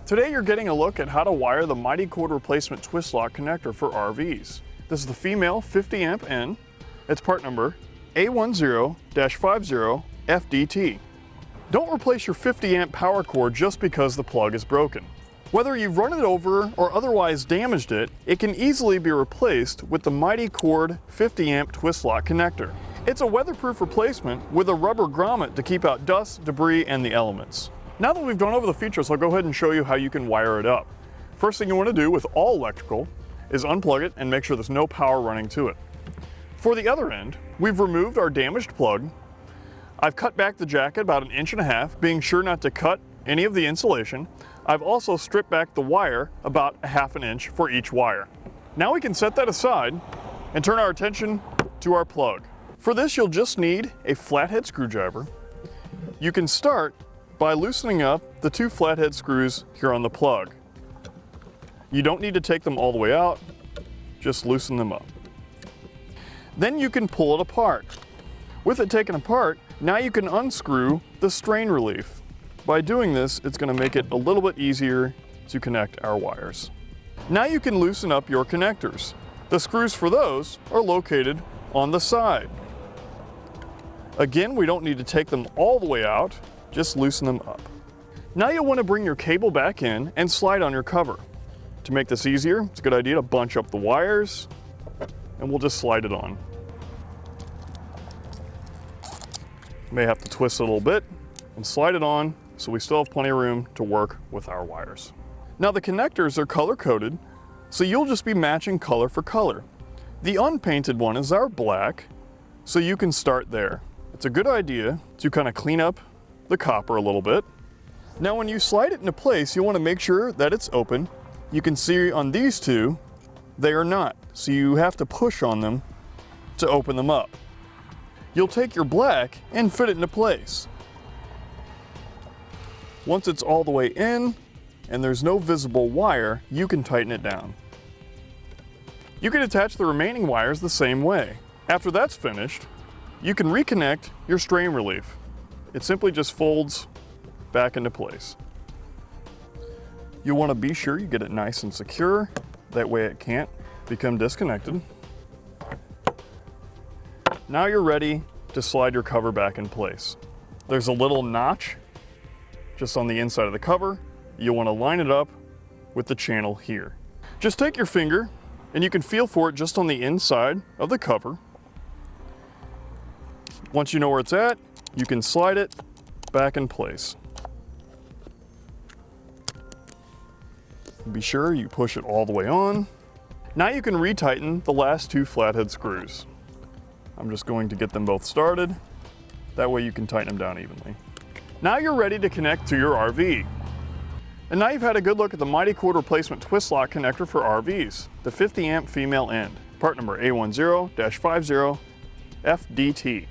Today you're getting a look at how to wire the Mighty Cord Replacement Twist Lock connector for RVs. This is the female 50 amp N. It's part number A10-50FDT. Don't replace your 50 amp power cord just because the plug is broken. Whether you've run it over or otherwise damaged it, it can easily be replaced with the Mighty Cord 50 amp twist lock connector. It's a weatherproof replacement with a rubber grommet to keep out dust, debris, and the elements. Now that we've gone over the features, I'll go ahead and show you how you can wire it up. First thing you want to do with all electrical is unplug it and make sure there's no power running to it. For the other end, we've removed our damaged plug. I've cut back the jacket about 1.5 inches, being sure not to cut any of the insulation. I've also stripped back the wire about 1/2 inch for each wire. Now we can set that aside and turn our attention to our plug. For this, you'll just need a flathead screwdriver. You can start by loosening up the 2 flathead screws here on the plug. You don't need to take them all the way out, just loosen them up. Then you can pull it apart. With it taken apart, now you can unscrew the strain relief. By doing this, it's going to make it a little bit easier to connect our wires. Now you can loosen up your connectors. The screws for those are located on the side. Again, we don't need to take them all the way out, just loosen them up. Now you'll want to bring your cable back in and slide on your cover. To make this easier, it's a good idea to bunch up the wires, and we'll just slide it on. May have to twist it a little bit and slide it on so we still have plenty of room to work with our wires. Now the connectors are color coded, so you'll just be matching color for color. The unpainted one is our black, so you can start there. It's a good idea to kind of clean up the copper a little bit. Now when you slide it into place, you want to make sure that it's open. You can see on these two, they are not, so you have to push on them to open them up. You'll take your black and fit it into place. Once it's all the way in and there's no visible wire, you can tighten it down. You can attach the remaining wires the same way. After that's finished, you can reconnect your strain relief. It simply just folds back into place. You'll want to be sure you get it nice and secure, that way it can't become disconnected. Now you're ready to slide your cover back in place. There's a little notch just on the inside of the cover. You'll want to line it up with the channel here. Just take your finger and you can feel for it just on the inside of the cover. Once you know where it's at, you can slide it back in place. Be sure you push it all the way on. Now you can retighten the last 2 flathead screws. I'm just going to get them both started. That way you can tighten them down evenly. Now you're ready to connect to your RV. And now you've had a good look at the Mighty Cord Replacement Twist Lock connector for RVs, the 50 amp female end, part number A10-50FDT.